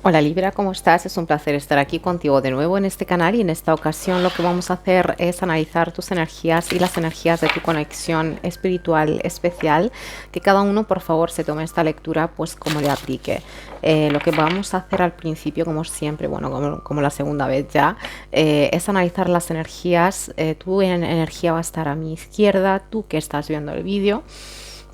Hola Libra, ¿cómo estás? Es un placer estar aquí contigo de nuevo en este canal y en esta ocasión lo que vamos a hacer es analizar tus energías y las energías de tu conexión espiritual especial, que cada uno por favor se tome esta lectura pues como le aplique. Lo que vamos a hacer al principio, como siempre, bueno, como la segunda vez ya, es analizar las energías. Tu energía va a estar a mi izquierda, tú que estás viendo el vídeo.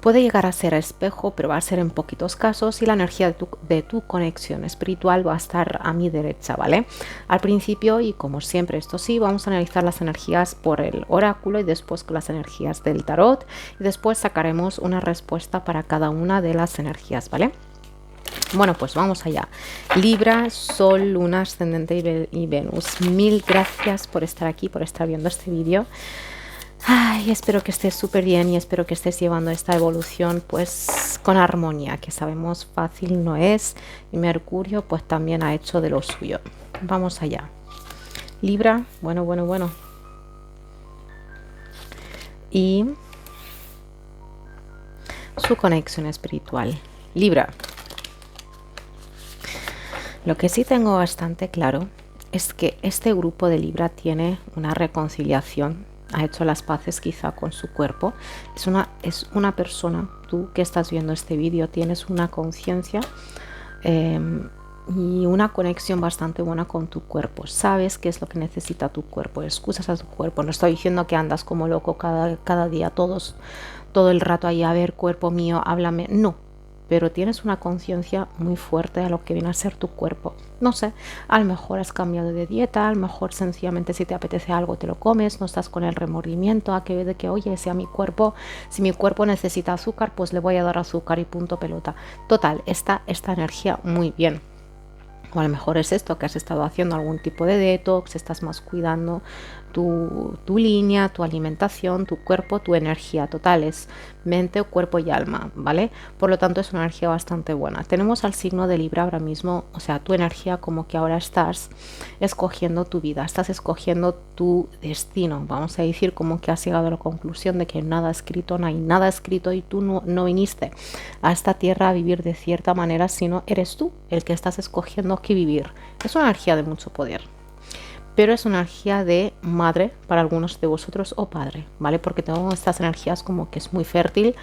Puede llegar a ser espejo, pero va a ser en poquitos casos y la energía de tu conexión espiritual va a estar a mi derecha, ¿vale? Al principio, y como siempre, esto sí, vamos a analizar las energías por el oráculo y después con las energías del tarot y después sacaremos una respuesta para cada una de las energías, ¿vale? Bueno, pues vamos allá. Libra, Sol, Luna, Ascendente y Venus. Mil gracias por estar aquí, por estar viendo este vídeo. Ay, espero que estés súper bien y espero que estés llevando esta evolución pues con armonía, que sabemos fácil no es, y Mercurio pues también ha hecho de lo suyo. Vamos allá. Libra, bueno. Y su conexión espiritual. Libra. Lo que sí tengo bastante claro es que este grupo de Libra tiene una reconciliación, ha hecho las paces quizá con su cuerpo. Es una persona, tú que estás viendo este vídeo, tienes una conciencia y una conexión bastante buena con tu cuerpo. Sabes qué es lo que necesita tu cuerpo, escuchas a tu cuerpo. No estoy diciendo que andas como loco cada día, todo el rato ahí, a ver, cuerpo mío, háblame. No, pero tienes una conciencia muy fuerte de lo que viene a ser tu cuerpo. No sé, a lo mejor has cambiado de dieta, a lo mejor sencillamente si te apetece algo te lo comes, no estás con el remordimiento de que, oye, si mi cuerpo necesita azúcar, pues le voy a dar azúcar y punto pelota. Total, esta energía muy bien. O a lo mejor es esto, que has estado haciendo algún tipo de detox, estás más cuidando tu línea, tu alimentación, tu cuerpo, tu energía total, es mente, cuerpo y alma, ¿vale? Por lo tanto es una energía bastante buena. Tenemos al signo de Libra ahora mismo, o sea, tu energía como que ahora estás escogiendo tu vida, estás escogiendo tu destino. Vamos a decir como que has llegado a la conclusión de que nada escrito, no hay nada escrito y tú no viniste a esta tierra a vivir de cierta manera, sino eres tú el que estás escogiendo qué vivir. Es una energía de mucho poder, pero es una energía de madre para algunos de vosotros o padre, ¿vale? Porque tengo estas energías como que es muy fértil.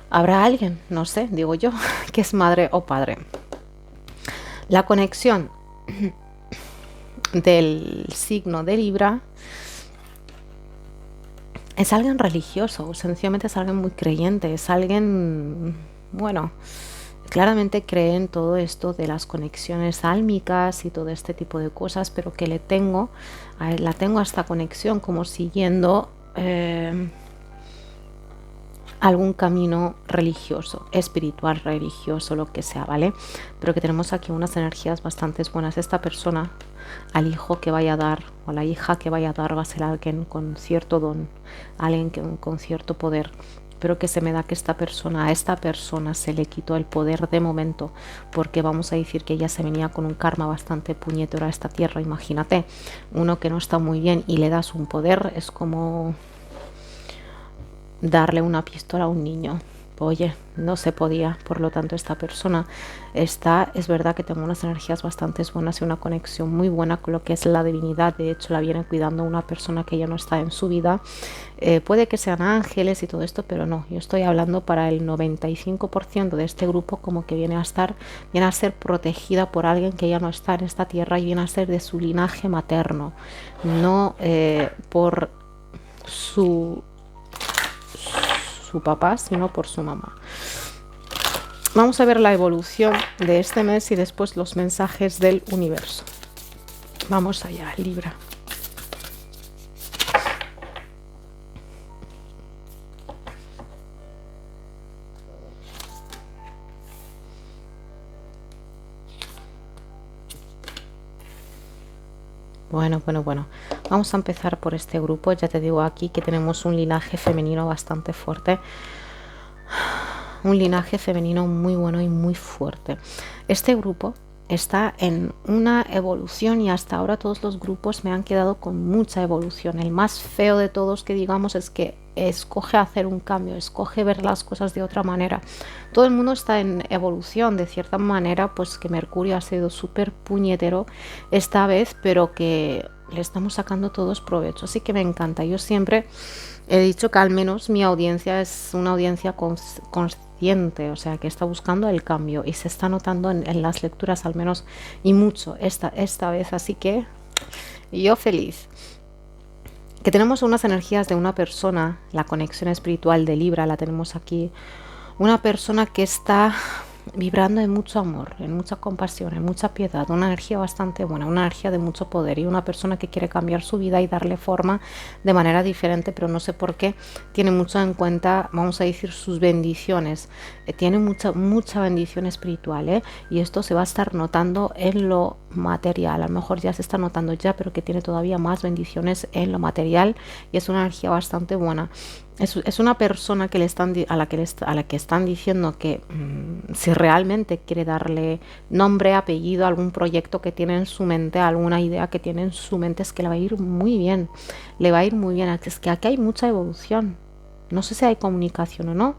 Habrá alguien, no sé, digo yo, que es madre o padre. La conexión del signo de Libra es alguien religioso, o sencillamente es alguien muy creyente, es alguien, bueno, claramente cree en todo esto de las conexiones álmicas y todo este tipo de cosas, pero que la tengo a esta conexión como siguiendo algún camino religioso, espiritual, religioso, lo que sea, ¿vale? Pero que tenemos aquí unas energías bastante buenas. Esta persona, al hijo que vaya a dar o la hija que vaya a dar, va a ser alguien con cierto don, alguien con cierto poder, pero que se me da que a esta persona se le quitó el poder de momento, porque vamos a decir que ella se venía con un karma bastante puñetero a esta tierra. Imagínate, uno que no está muy bien y le das un poder, es como darle una pistola a un niño. Oye, no se podía, por lo tanto esta persona es verdad que tengo unas energías bastante buenas y una conexión muy buena con lo que es la divinidad. De hecho la viene cuidando una persona que ya no está en su vida. Puede que sean ángeles y todo esto, pero no, yo estoy hablando para el 95% de este grupo como que viene a ser protegida por alguien que ya no está en esta tierra y viene a ser de su linaje materno, no por su papá, sino por su mamá. Vamos a ver la evolución de este mes y después los mensajes del universo. Vamos allá, Libra. Bueno. Vamos a empezar por este grupo. Ya te digo aquí que tenemos un linaje femenino bastante fuerte. Un linaje femenino muy bueno y muy fuerte. Este grupo está en una evolución y hasta ahora todos los grupos me han quedado con mucha evolución. El más feo de todos, que digamos, es que escoge hacer un cambio, escoge ver las cosas de otra manera. Todo el mundo está en evolución, de cierta manera, pues que Mercurio ha sido súper puñetero esta vez, pero que le estamos sacando todos provecho, así que me encanta. Yo siempre he dicho que al menos mi audiencia es una audiencia consciente, o sea, que está buscando el cambio y se está notando en las lecturas al menos y mucho esta vez, así que yo feliz. Que tenemos unas energías de una persona, la conexión espiritual de Libra la tenemos aquí, una persona que está vibrando en mucho amor, en mucha compasión, en mucha piedad, una energía bastante buena, una energía de mucho poder y una persona que quiere cambiar su vida y darle forma de manera diferente, pero no sé por qué, tiene mucho en cuenta, vamos a decir, sus bendiciones, tiene mucha bendición espiritual, y esto se va a estar notando en lo material, a lo mejor ya se está notando ya, pero que tiene todavía más bendiciones en lo material y es una energía bastante buena. Es una persona que a la que están diciendo que si realmente quiere darle nombre, apellido a algún proyecto que tiene en su mente, alguna idea que tiene en su mente, es que le va a ir muy bien, le va a ir muy bien. Es que aquí hay mucha evolución, no sé si hay comunicación o no,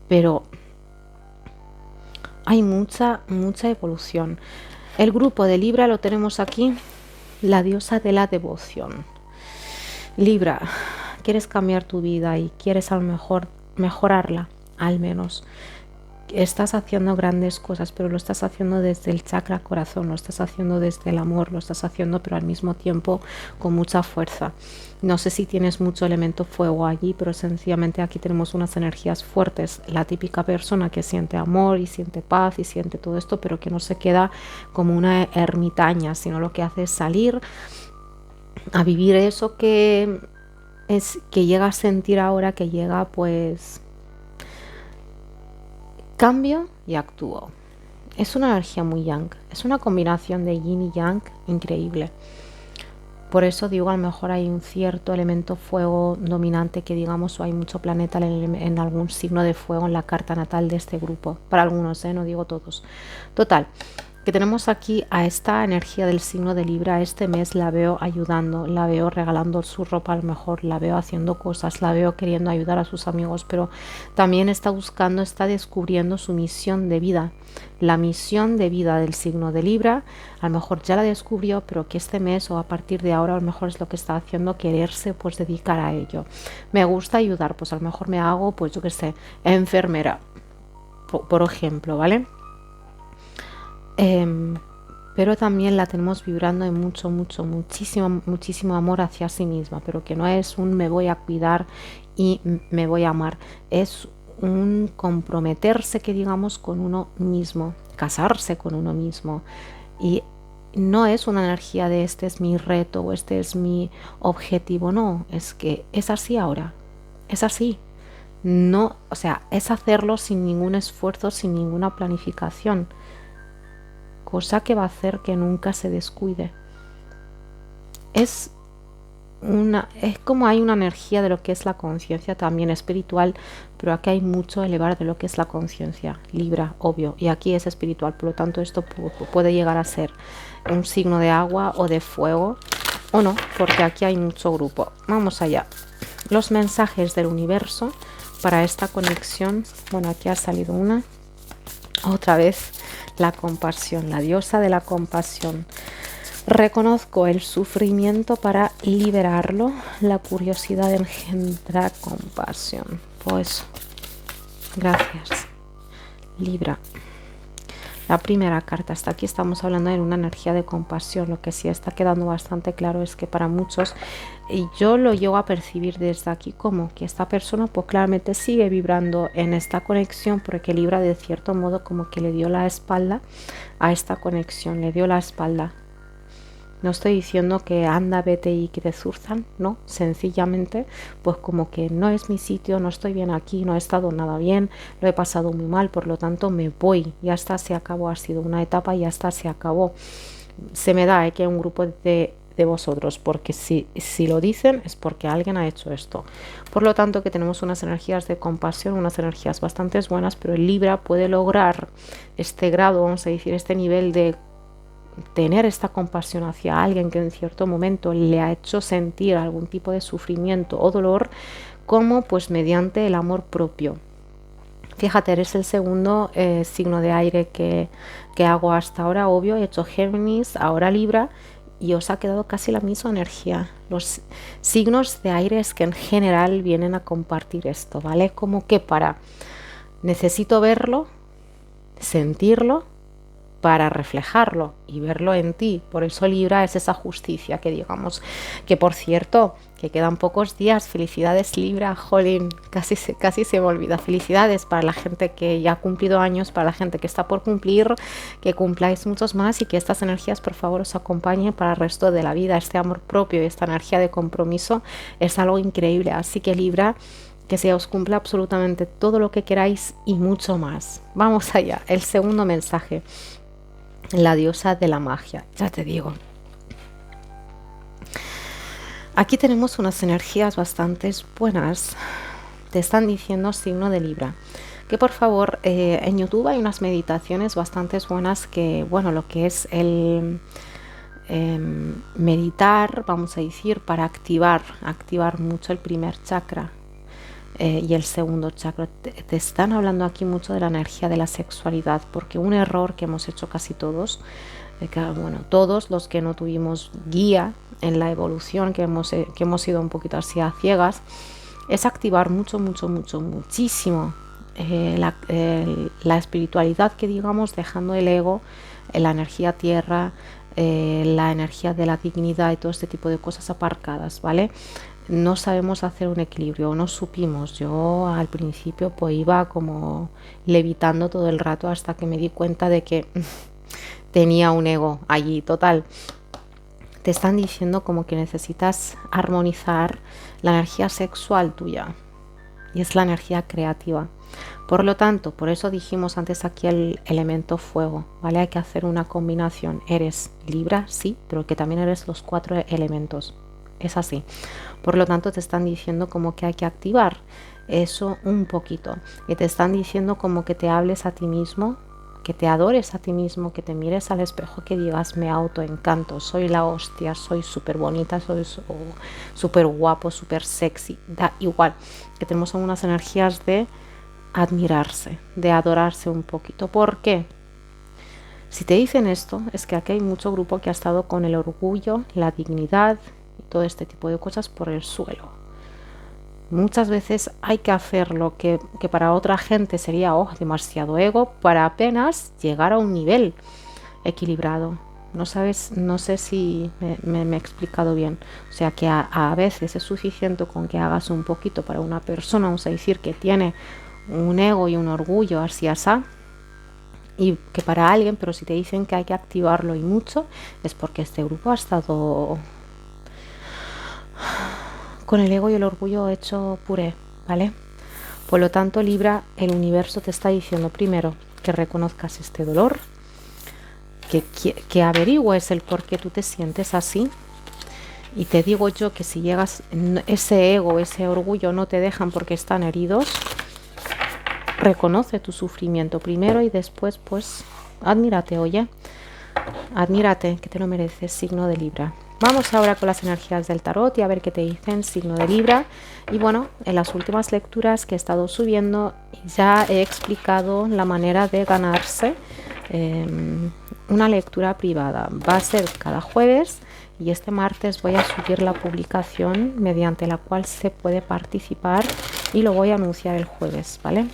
pero hay mucha evolución. El grupo de Libra lo tenemos aquí, la diosa de la devoción. Libra, quieres cambiar tu vida y quieres a lo mejor mejorarla, al menos. Estás haciendo grandes cosas, pero lo estás haciendo desde el chakra corazón, lo estás haciendo desde el amor, lo estás haciendo pero al mismo tiempo con mucha fuerza. No sé si tienes mucho elemento fuego allí, pero sencillamente aquí tenemos unas energías fuertes. La típica persona que siente amor y siente paz y siente todo esto, pero que no se queda como una ermitaña, sino lo que hace es salir a vivir eso que llega a sentir ahora, que llega pues cambio y actúo. Es una energía muy yang, es una combinación de yin y yang increíble. Por eso digo, a lo mejor hay un cierto elemento fuego dominante que digamos, o hay mucho planeta en algún signo de fuego en la carta natal de este grupo. Para algunos, no digo todos. Total, que tenemos aquí a esta energía del signo de Libra. Este mes la veo ayudando, la veo regalando su ropa, a lo mejor la veo haciendo cosas, la veo queriendo ayudar a sus amigos, pero también está buscando, está descubriendo su misión de vida. La misión de vida del signo de Libra, a lo mejor ya la descubrió, pero que este mes o a partir de ahora a lo mejor es lo que está haciendo, quererse pues dedicar a ello. Me gusta ayudar, pues a lo mejor me hago, pues yo qué sé, enfermera, por ejemplo, ¿vale? Pero también la tenemos vibrando en muchísimo amor hacia sí misma, pero que no es un me voy a cuidar y me voy a amar, es un comprometerse, que digamos, con uno mismo, casarse con uno mismo, y no es una energía de este es mi reto o este es mi objetivo, no, es que es así ahora, es así. No, o sea, es hacerlo sin ningún esfuerzo, sin ninguna planificación, cosa que va a hacer que nunca se descuide. Es como hay una energía de lo que es la conciencia también espiritual, pero aquí hay mucho elevar de lo que es la conciencia, Libra, obvio, y aquí es espiritual, por lo tanto esto puede llegar a ser un signo de agua o de fuego, o no, porque aquí hay mucho grupo. Vamos allá. Los mensajes del universo para esta conexión. Bueno, aquí ha salido una. Otra vez la compasión, la diosa de la compasión. Reconozco el sufrimiento para liberarlo. La curiosidad engendra compasión. Pues, gracias. Libra. La primera carta, hasta aquí estamos hablando de una energía de compasión. Lo que sí está quedando bastante claro es que para muchos, y yo lo llego a percibir desde aquí, como que esta persona pues claramente sigue vibrando en esta conexión, porque Libra de cierto modo como que le dio la espalda a esta conexión, le dio la espalda. No estoy diciendo que anda, vete y que te zurzan, no, sencillamente pues como que no es mi sitio, no estoy bien aquí, no he estado nada bien, lo he pasado muy mal, por lo tanto me voy, ya está, se acabó, ha sido una etapa, ya está, se acabó. Se me da que hay un grupo de vosotros, porque si lo dicen es porque alguien ha hecho esto. Por lo tanto que tenemos unas energías de compasión, unas energías bastante buenas, pero el Libra puede lograr este grado, vamos a decir, este nivel de tener esta compasión hacia alguien que en cierto momento le ha hecho sentir algún tipo de sufrimiento o dolor, ¿Cómo? Pues mediante el amor propio. Fíjate, eres el segundo signo de aire que hago hasta ahora. Obvio, he hecho Géminis, ahora Libra, y os ha quedado casi la misma energía. Los signos de aire es que en general vienen a compartir esto, ¿vale? Como que necesito verlo, sentirlo, para reflejarlo y verlo en ti. Por eso Libra es esa justicia que digamos, que por cierto, que quedan pocos días. Felicidades Libra, jolín, casi se me olvida. Felicidades para la gente que ya ha cumplido años, para la gente que está por cumplir, que cumpláis muchos más y que estas energías por favor os acompañen para el resto de la vida. Este amor propio y esta energía de compromiso es algo increíble, así que Libra, que se os cumpla absolutamente todo lo que queráis y mucho más. Vamos allá, el segundo mensaje. La diosa de la magia, ya te digo. Aquí tenemos unas energías bastante buenas. Te están diciendo, signo de Libra, que por favor en YouTube hay unas meditaciones bastante buenas que, bueno, lo que es el meditar, vamos a decir, para activar mucho el primer chakra y el segundo chakra. Te están hablando aquí mucho de la energía de la sexualidad, porque un error que hemos hecho casi todos, bueno, todos los que no tuvimos guía en la evolución, que hemos ido un poquito así a ciegas, es activar muchísimo la espiritualidad, que digamos, dejando el ego, la energía tierra, la energía de la dignidad y todo este tipo de cosas aparcadas, ¿vale? No sabemos hacer un equilibrio, no supimos. Yo al principio pues iba como levitando todo el rato hasta que me di cuenta de que tenía un ego allí, total. Te están diciendo como que necesitas armonizar la energía sexual tuya, y es la energía creativa. Por lo tanto, por eso dijimos antes aquí el elemento fuego, ¿vale? Hay que hacer una combinación. Eres Libra, sí, pero que también eres los 4 elementos. Es así. Por lo tanto, te están diciendo como que hay que activar eso un poquito. Y te están diciendo como que te hables a ti mismo, que te adores a ti mismo, que te mires al espejo, que digas, me autoencanto, soy la hostia, soy súper bonita, soy súper guapo, súper sexy. Da igual, que tenemos algunas energías de admirarse, de adorarse un poquito. ¿Por qué? Si te dicen esto, es que aquí hay mucho grupo que ha estado con el orgullo, la dignidad y todo este tipo de cosas por el suelo. Muchas veces hay que hacer lo que para otra gente sería demasiado ego, para apenas llegar a un nivel equilibrado. No sé si me he explicado bien. O sea que a veces es suficiente con que hagas un poquito para una persona, vamos a decir, que tiene un ego y un orgullo así, y que para alguien, pero si te dicen que hay que activarlo y mucho, es porque este grupo ha estado con el ego y el orgullo hecho puré, ¿vale? Por lo tanto, Libra, el universo te está diciendo primero que reconozcas este dolor, que averigües el por qué tú te sientes así. Y te digo yo que si llegas, ese ego, ese orgullo no te dejan porque están heridos, reconoce tu sufrimiento primero y después pues admírate, oye, admírate, que te lo mereces, signo de Libra. Vamos ahora con las energías del tarot y a ver qué te dicen, signo de Libra. Y bueno, en las últimas lecturas que he estado subiendo ya he explicado la manera de ganarse una lectura privada. Va a ser cada jueves y este martes voy a subir la publicación mediante la cual se puede participar y lo voy a anunciar el jueves, ¿vale?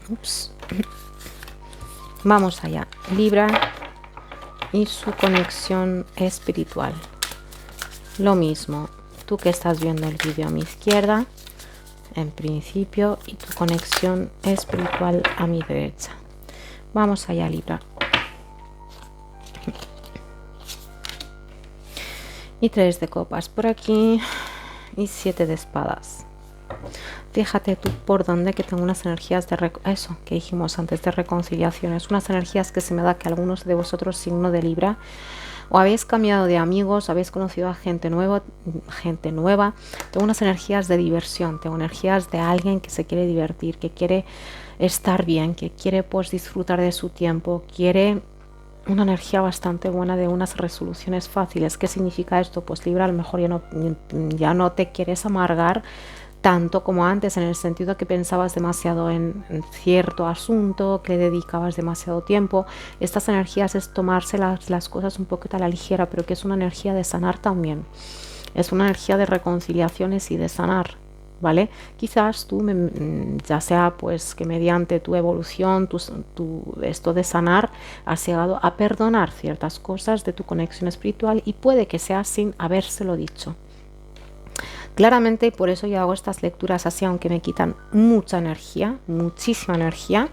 Ups. Vamos allá. Libra y su conexión espiritual. Lo mismo, tú que estás viendo el vídeo a mi izquierda, en principio, y tu conexión espiritual a mi derecha. Vamos allá, Libra. Y 3 de copas por aquí y 7 de espadas. Fíjate tú por dónde, que tengo unas energías de eso que dijimos antes, de reconciliaciones, unas energías que se me da que algunos de vosotros, signo de Libra, o habéis cambiado de amigos, habéis conocido a gente nueva. Tengo unas energías de diversión, tengo energías de alguien que se quiere divertir, que quiere estar bien, que quiere pues disfrutar de su tiempo, quiere una energía bastante buena de unas resoluciones fáciles. ¿Qué significa esto? Pues Libra, a lo mejor ya no te quieres amargar tanto como antes, en el sentido que pensabas demasiado en cierto asunto, que dedicabas demasiado tiempo. Estas energías es tomarse las cosas un poquito a la ligera, pero que es una energía de sanar también. Es una energía de reconciliaciones y de sanar, ¿vale? Quizás tú, ya sea pues que mediante tu evolución, esto de sanar, has llegado a perdonar ciertas cosas de tu conexión espiritual y puede que sea sin habérselo dicho. Claramente, y por eso yo hago estas lecturas así, aunque me quitan mucha energía, muchísima energía,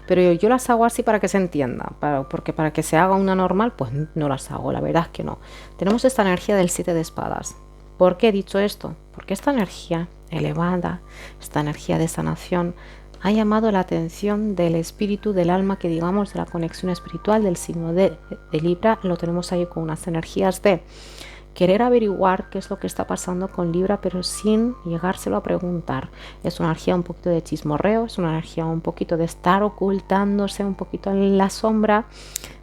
pero yo las hago así para que se entienda, porque para que se haga una normal, pues no las hago, la verdad es que no. Tenemos esta energía del 7 de espadas. ¿Por qué he dicho esto? Porque esta energía elevada, esta energía de sanación, ha llamado la atención del espíritu, del alma, que digamos de la conexión espiritual del signo de Libra. Lo tenemos ahí con unas energías de querer averiguar qué es lo que está pasando con Libra, pero sin llegárselo a preguntar. Es una energía un poquito de chismorreo, es una energía un poquito de estar ocultándose un poquito en la sombra,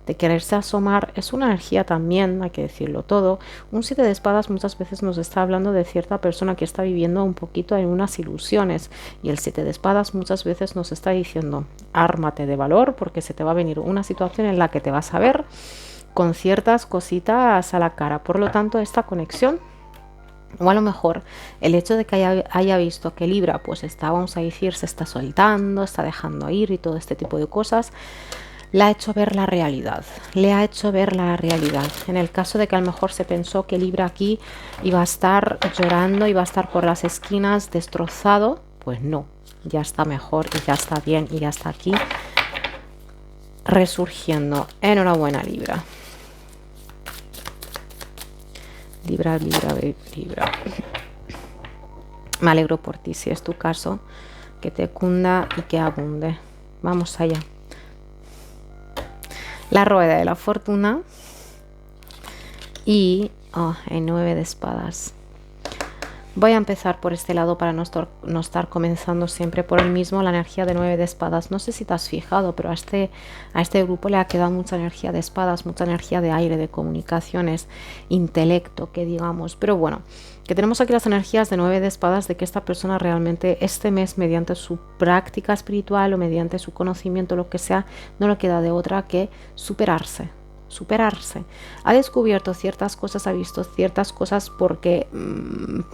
de quererse asomar. Es una energía también, hay que decirlo todo. Un 7 de espadas muchas veces nos está hablando de cierta persona que está viviendo un poquito en unas ilusiones, y el 7 de espadas muchas veces nos está diciendo: ármate de valor, porque se te va a venir una situación en la que te vas a ver con ciertas cositas a la cara. Por lo tanto, esta conexión, o a lo mejor el hecho de que haya visto que Libra pues está, vamos a decir, se está soltando, está dejando ir y todo este tipo de cosas, le ha hecho ver la realidad, le ha hecho ver la realidad. En el caso de que a lo mejor se pensó que Libra aquí iba a estar llorando, iba a estar por las esquinas destrozado, pues no, ya está mejor y ya está bien y ya está aquí resurgiendo. Enhorabuena, Libra. Libra, Libra, Libra. Me alegro por ti, si es tu caso, que te cunda y que abunde. Vamos allá. La rueda de la fortuna y el 9 de espadas. Voy a empezar por este lado para no estar comenzando siempre por el mismo. La energía de 9 de espadas, no sé si te has fijado, pero a este grupo le ha quedado mucha energía de espadas, mucha energía de aire, de comunicaciones, intelecto, que digamos. Pero bueno, que tenemos aquí las energías de 9 de espadas, de que esta persona realmente este mes, mediante su práctica espiritual o mediante su conocimiento, lo que sea, no le queda de otra que superarse. Ha descubierto ciertas cosas, ha visto ciertas cosas, porque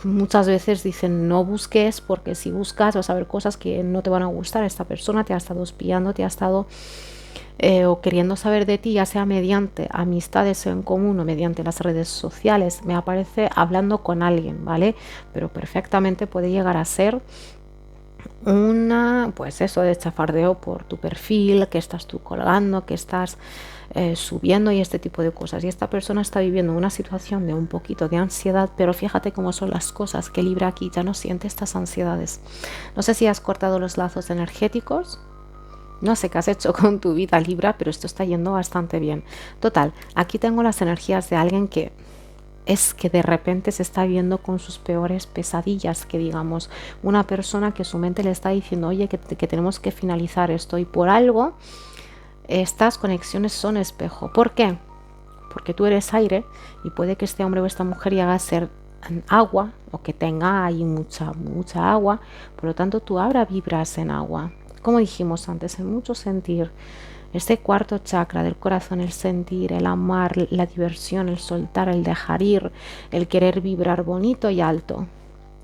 muchas veces dicen no busques, porque si buscas vas a ver cosas que no te van a gustar. Esta persona te ha estado espiando, te ha estado o queriendo saber de ti, ya sea mediante amistades en común o mediante las redes sociales. Me aparece hablando con alguien, ¿vale? Pero perfectamente puede llegar a ser pues eso, de chafardeo por tu perfil, que estás tú colgando, que estás subiendo y este tipo de cosas. Y esta persona está viviendo una situación de un poquito de ansiedad, pero fíjate cómo son las cosas, que Libra aquí ya no siente estas ansiedades. No sé si has cortado los lazos energéticos, no sé qué has hecho con tu vida, Libra, pero esto está yendo bastante bien. Total, aquí tengo las energías de alguien que es que de repente se está viendo con sus peores pesadillas, que digamos, una persona que su mente le está diciendo, oye, que tenemos que finalizar esto, y por algo estas conexiones son espejo. ¿Por qué? Porque tú eres aire y puede que este hombre o esta mujer llegue a ser agua, o que tenga ahí mucha agua, por lo tanto tú ahora vibras en agua. Como dijimos antes, en mucho sentir. Este cuarto chakra del corazón, el sentir, el amar, la diversión, el soltar, el dejar ir, el querer vibrar bonito y alto.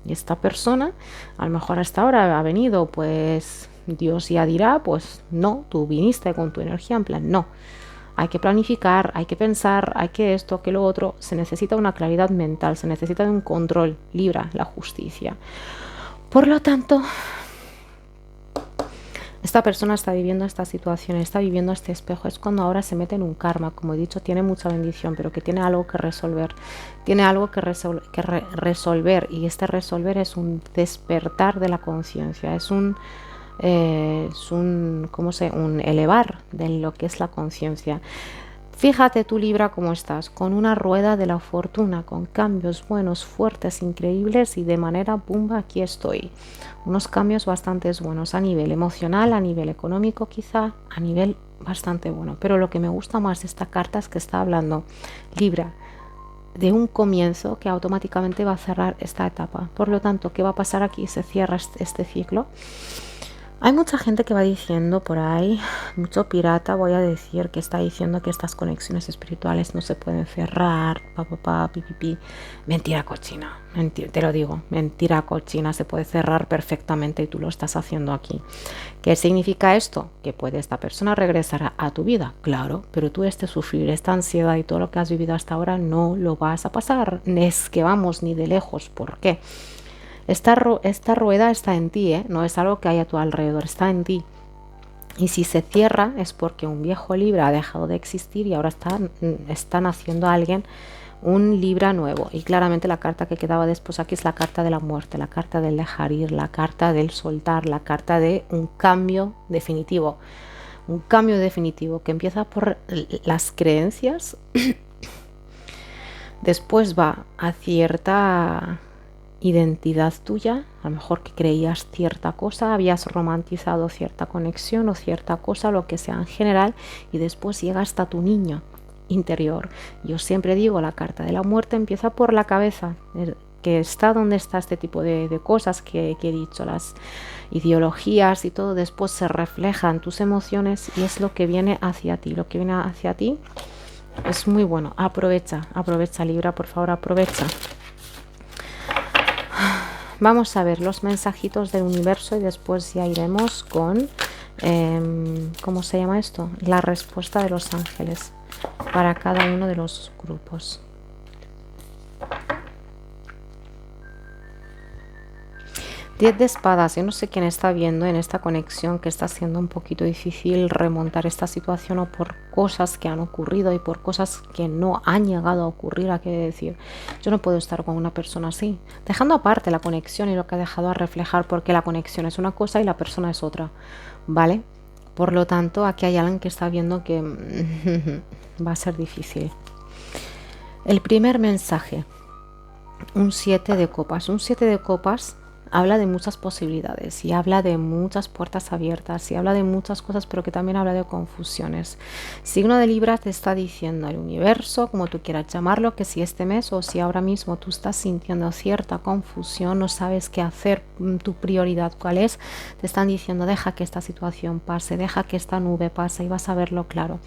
Y esta persona, a lo mejor hasta ahora ha venido, pues Dios ya dirá, pues no, tú viniste con tu energía, en plan, no. Hay que planificar, hay que pensar, hay que esto, que lo otro. Se necesita una claridad mental, se necesita un control. Libra, la justicia. Por lo tanto, esta persona está viviendo esta situación, está viviendo este espejo. Es cuando ahora se mete en un karma, como he dicho, tiene mucha bendición, pero que tiene algo que resolver. Tiene algo que resolver, y este resolver es un despertar de la conciencia, es un elevar de lo que es la conciencia. Fíjate tú, Libra, cómo estás, con una rueda de la fortuna, con cambios buenos, fuertes, increíbles, y de manera pumba, aquí estoy. Unos cambios bastante buenos a nivel emocional, a nivel económico, quizá a nivel bastante bueno. Pero lo que me gusta más de esta carta es que está hablando, Libra, de un comienzo que automáticamente va a cerrar esta etapa. Por lo tanto, ¿qué va a pasar aquí? Se cierra este ciclo. Hay mucha gente que va diciendo por ahí, mucho pirata, voy a decir, que está diciendo que estas conexiones espirituales no se pueden cerrar, pi. Mentira cochina, mentira, te lo digo, mentira cochina, se puede cerrar perfectamente y tú lo estás haciendo aquí. ¿Qué significa esto? Que puede esta persona regresar a tu vida, claro, pero tú sufrir, esta ansiedad y todo lo que has vivido hasta ahora no lo vas a pasar, es que vamos ni de lejos. ¿Por qué? Esta rueda está en ti, no es algo que hay a tu alrededor, está en ti. Y si se cierra es porque un viejo Libra ha dejado de existir y ahora está naciendo alguien, un Libra nuevo. Y claramente la carta que quedaba después aquí es la carta de la muerte, la carta del dejar ir, la carta del soltar, la carta de un cambio definitivo. Un cambio definitivo que empieza por las creencias, después va a cierta identidad tuya, a lo mejor que creías cierta cosa, habías romantizado cierta conexión o cierta cosa, lo que sea en general, y después llega hasta tu niño interior. Yo siempre digo, la carta de la muerte empieza por la cabeza, que está donde está este tipo de cosas que he dicho, las ideologías y todo, después se reflejan tus emociones y es lo que viene hacia ti. Lo que viene hacia ti es muy bueno. Aprovecha Libra, por favor, aprovecha. Vamos a ver los mensajitos del universo y después ya iremos con, ¿cómo se llama esto? La respuesta de los ángeles para cada uno de los grupos. 10 de espadas. Yo no sé quién está viendo en esta conexión que está siendo un poquito difícil remontar esta situación, o por cosas que han ocurrido y por cosas que no han llegado a ocurrir. Hay que decir, yo no puedo estar con una persona así, dejando aparte la conexión y lo que ha dejado a reflejar, porque la conexión es una cosa y la persona es otra, ¿vale? Por lo tanto, aquí hay alguien que está viendo que va a ser difícil. El primer mensaje, un 7 de copas. Un 7 de copas habla de muchas posibilidades y habla de muchas puertas abiertas y habla de muchas cosas, pero que también habla de confusiones. Signo de Libra te está diciendo el universo, como tú quieras llamarlo, que si este mes o si ahora mismo tú estás sintiendo cierta confusión, no sabes qué hacer, tu prioridad cuál es, te están diciendo deja que esta situación pase, deja que esta nube pase y vas a verlo claro.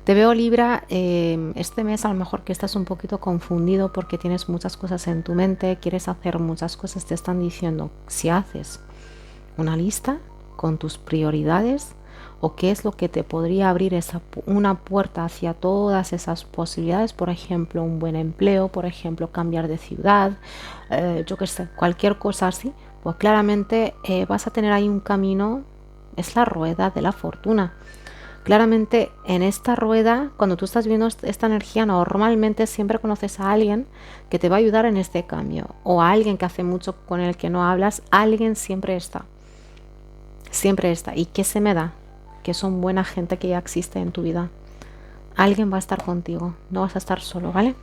Te veo, Libra, este mes a lo mejor que estás un poquito confundido porque tienes muchas cosas en tu mente, quieres hacer muchas cosas, te están diciendo si haces una lista con tus prioridades o qué es lo que te podría abrir una puerta hacia todas esas posibilidades, por ejemplo, un buen empleo, por ejemplo, cambiar de ciudad, yo qué sé, cualquier cosa así, pues claramente vas a tener ahí un camino, es la rueda de la fortuna. Claramente en esta rueda, cuando tú estás viendo esta energía, normalmente siempre conoces a alguien que te va a ayudar en este cambio, o a alguien que hace mucho con el que no hablas. Alguien siempre está. ¿Y qué se me da? Que son buena gente que ya existe en tu vida. Alguien va a estar contigo, no vas a estar solo, ¿vale?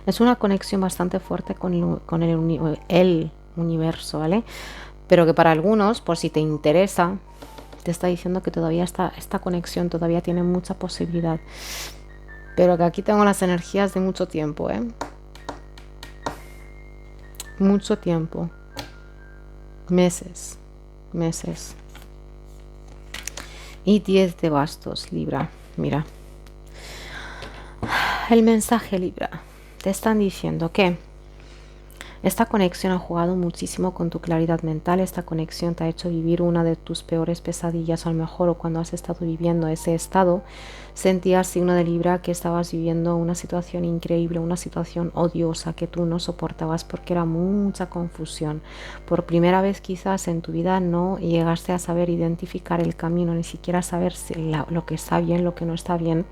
Es una conexión bastante fuerte con el universo, ¿vale? Pero que para algunos, por si te interesa, te está diciendo que todavía esta conexión todavía tiene mucha posibilidad, pero que aquí tengo las energías de mucho tiempo, mucho tiempo, meses y 10 de bastos, Libra. Mira, el mensaje, Libra, te están diciendo que esta conexión ha jugado muchísimo con tu claridad mental. Esta conexión te ha hecho vivir una de tus peores pesadillas, a lo mejor, o cuando has estado viviendo ese estado, sentías, signo de Libra, que estabas viviendo una situación increíble, una situación odiosa que tú no soportabas porque era mucha confusión. Por primera vez quizás en tu vida no llegaste a saber identificar el camino, ni siquiera saber lo que está bien, lo que no está bien.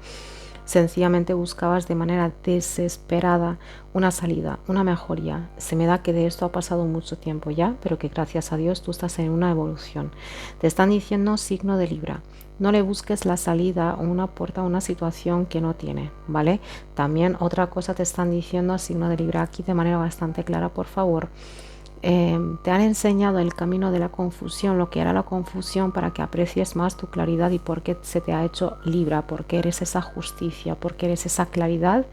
Sencillamente buscabas de manera desesperada una salida, una mejoría. Se me da que de esto ha pasado mucho tiempo ya, pero que gracias a Dios tú estás en una evolución. Te están diciendo, signo de Libra, no le busques la salida o una puerta a una situación que no tiene, ¿vale? También otra cosa te están diciendo, signo de Libra, aquí de manera bastante clara, por favor. Te han enseñado el camino de la confusión, lo que era la confusión, para que aprecies más tu claridad y por qué se te ha hecho Libra, porque eres esa justicia, porque eres esa claridad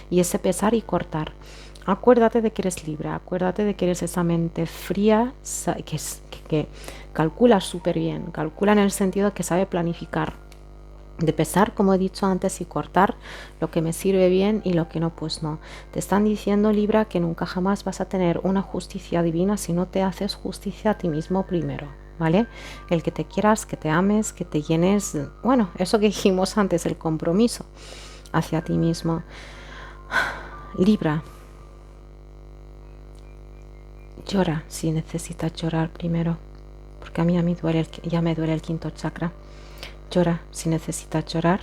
y ese pesar y cortar. Acuérdate de que eres Libra, acuérdate de que eres esa mente fría que calcula súper bien, calcula en el sentido de que sabe planificar, de pesar, como he dicho antes, y cortar lo que me sirve bien y lo que no, pues no. Te están diciendo, Libra, que nunca jamás vas a tener una justicia divina si no te haces justicia a ti mismo primero, ¿vale? El que te quieras, que te ames, que te llenes, bueno, eso que dijimos antes, el compromiso hacia ti mismo. Libra, llora si necesitas llorar primero, porque a mí duele ya me duele el quinto chakra. Llora si necesitas llorar.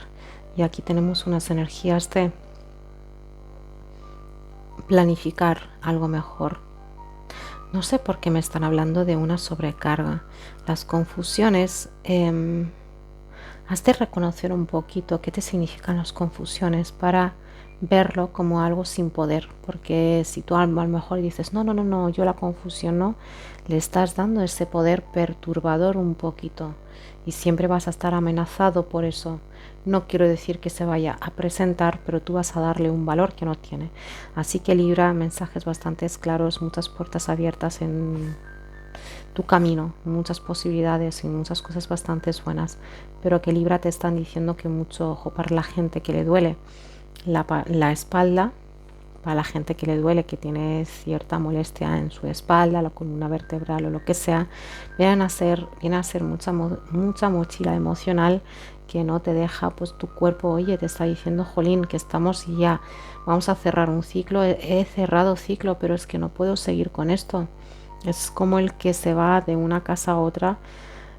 Y aquí tenemos unas energías de planificar algo mejor. No sé por qué me están hablando de una sobrecarga. Las confusiones, has de reconocer un poquito qué te significan las confusiones para verlo como algo sin poder, porque si tú a lo mejor dices no, yo la confusión no, le estás dando ese poder perturbador un poquito y siempre vas a estar amenazado por eso. No quiero decir que se vaya a presentar, pero tú vas a darle un valor que no tiene. Así que Libra, mensajes bastante claros, muchas puertas abiertas en tu camino, muchas posibilidades y muchas cosas bastante buenas, pero que Libra te están diciendo que mucho ojo para la gente que le duele la espalda, para la gente que le duele, que tiene cierta molestia en su espalda, la columna vertebral o lo que sea, viene a ser mucha mochila emocional que no te deja, pues tu cuerpo, oye, te está diciendo, jolín, que estamos y ya, vamos a cerrar un ciclo, he cerrado ciclo, pero es que no puedo seguir con esto. Es como el que se va de una casa a otra,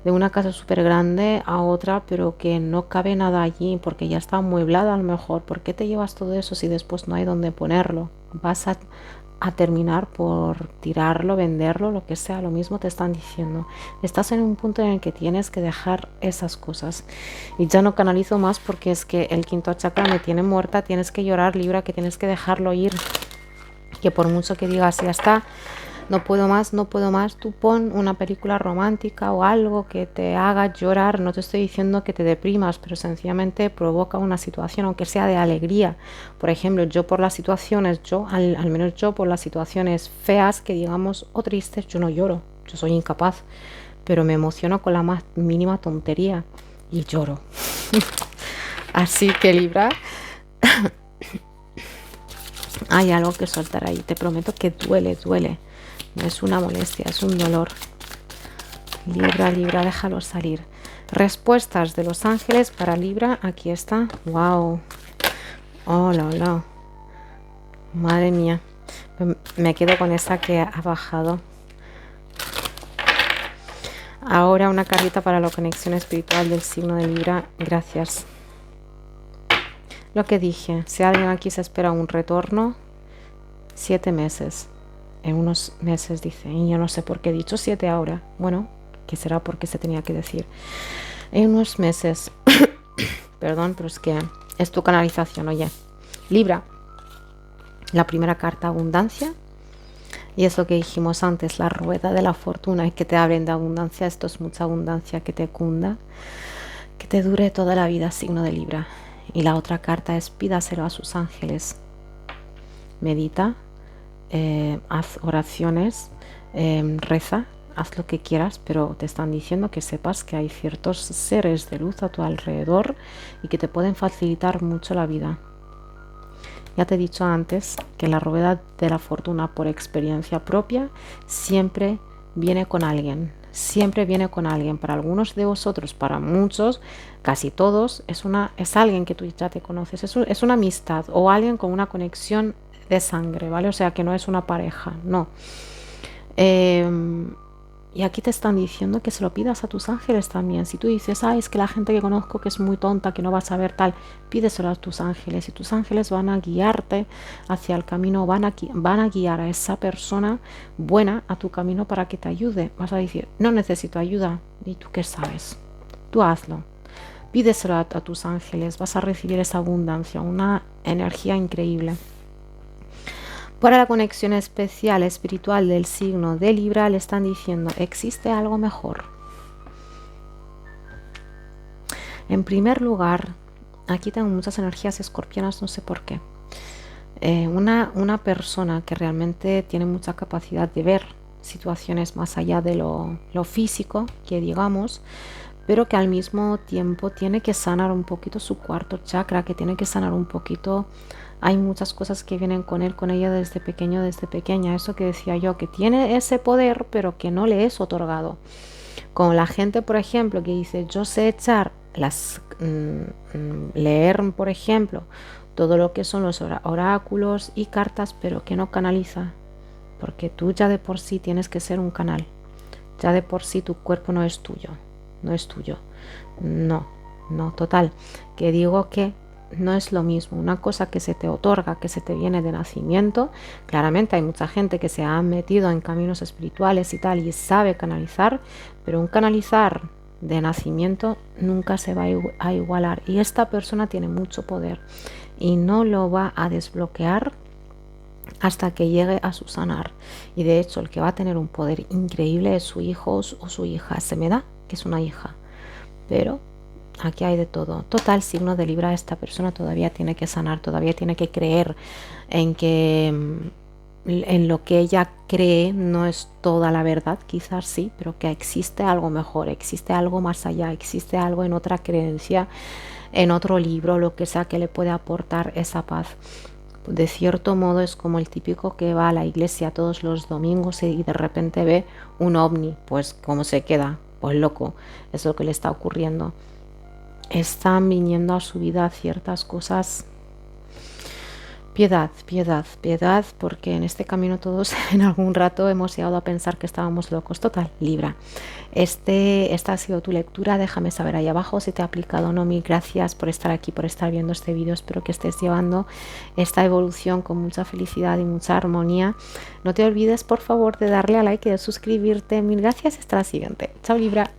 de una casa súper grande a otra, pero que no cabe nada allí porque ya está amueblada a lo mejor. ¿Por qué te llevas todo eso si después no hay dónde ponerlo? Vas a terminar por tirarlo, venderlo, lo que sea, lo mismo te están diciendo. Estás en un punto en el que tienes que dejar esas cosas. Y ya no canalizo más porque es que el quinto chakra me tiene muerta, tienes que llorar, Libra, que tienes que dejarlo ir. Que por mucho que digas, ya está, no puedo más, no puedo más, tú pon una película romántica o algo que te haga llorar. No te estoy diciendo que te deprimas, pero sencillamente provoca una situación, aunque sea de alegría. Por ejemplo, yo por las situaciones, al menos yo por las situaciones feas, que digamos, o tristes, yo no lloro, yo soy incapaz, pero me emociono con la más mínima tontería y lloro. Así que Libra, hay algo que soltar ahí, te prometo que duele, duele. No es una molestia, es un dolor. Libra, Libra, déjalo salir. Respuestas de los ángeles para Libra, aquí está. Wow. Hola, hola. Madre mía. Me quedo con esa que ha bajado. Ahora una carita para la conexión espiritual del signo de Libra. Gracias. Lo que dije, si alguien aquí se espera un retorno, 7 meses. En unos meses dice, y yo no sé por qué he dicho 7 ahora. Bueno, que será porque se tenía que decir. En unos meses, perdón, pero es que es tu canalización, oye. Libra, la primera carta, abundancia. Y es lo que dijimos antes, la rueda de la fortuna, es que te hablen de abundancia. Esto es mucha abundancia que te cunda, que te dure toda la vida, signo de Libra. Y la otra carta es pídaselo a sus ángeles. Medita. Haz oraciones, reza, haz lo que quieras, pero te están diciendo que sepas que hay ciertos seres de luz a tu alrededor y que te pueden facilitar mucho la vida. Ya te he dicho antes que la rueda de la fortuna, por experiencia propia, siempre viene con alguien. Siempre viene con alguien. Para algunos de vosotros, para muchos, casi todos, es alguien que tú ya te conoces. Es una amistad o alguien con una conexión de sangre, ¿vale? O sea, que no es una pareja, no. Y aquí te están diciendo que se lo pidas a tus ángeles también. Si tú dices, es que la gente que conozco que es muy tonta, que no va a saber tal, pídeselo a tus ángeles. Y tus ángeles van a guiarte hacia el camino, van a guiar a esa persona buena a tu camino para que te ayude. Vas a decir, no necesito ayuda. ¿Y tú qué sabes? Tú hazlo. Pídeselo a tus ángeles. Vas a recibir esa abundancia, una energía increíble. Para la conexión especial espiritual del signo de Libra le están diciendo, existe algo mejor. En primer lugar, aquí tengo muchas energías escorpianas, no sé por qué. Una persona que realmente tiene mucha capacidad de ver situaciones más allá de lo físico, que digamos, pero que al mismo tiempo tiene que sanar un poquito su cuarto chakra, que tiene que sanar un poquito. Hay muchas cosas que vienen con él, con ella desde pequeño, desde pequeña. Eso que decía yo, que tiene ese poder, pero que no le es otorgado. Con la gente, por ejemplo, que dice, yo sé echar leer, por ejemplo, todo lo que son los oráculos y cartas, pero que no canaliza. Porque tú ya de por sí tienes que ser un canal. Ya de por sí tu cuerpo no es tuyo. No es tuyo. No, no, total. Que digo que no es lo mismo. Una cosa que se te otorga, que se te viene de nacimiento. Claramente hay mucha gente que se ha metido en caminos espirituales y tal y sabe canalizar, pero un canalizar de nacimiento nunca se va a igualar. Y esta persona tiene mucho poder y no lo va a desbloquear hasta que llegue a su sanar. Y de hecho el que va a tener un poder increíble es su hijo o su hija. Se me da que es una hija, pero aquí hay de todo. Total, signo de Libra, esta persona todavía tiene que sanar, todavía tiene que creer en que en lo que ella cree no es toda la verdad, quizás sí, pero que existe algo mejor, existe algo más allá, existe algo en otra creencia, en otro libro, lo que sea que le puede aportar esa paz. De cierto modo es como el típico que va a la iglesia todos los domingos y de repente ve un ovni, pues ¿cómo se queda? Pues loco, es lo que le está ocurriendo. Están viniendo a su vida ciertas cosas. Piedad, piedad, piedad, porque en este camino todos en algún rato hemos llegado a pensar que estábamos locos. Total, Libra. Esta ha sido tu lectura. Déjame saber ahí abajo si te ha aplicado o no. Mil gracias por estar aquí, por estar viendo este vídeo. Espero que estés llevando esta evolución con mucha felicidad y mucha armonía. No te olvides, por favor, de darle a like y de suscribirte. Mil gracias. Hasta la siguiente. Chao, Libra.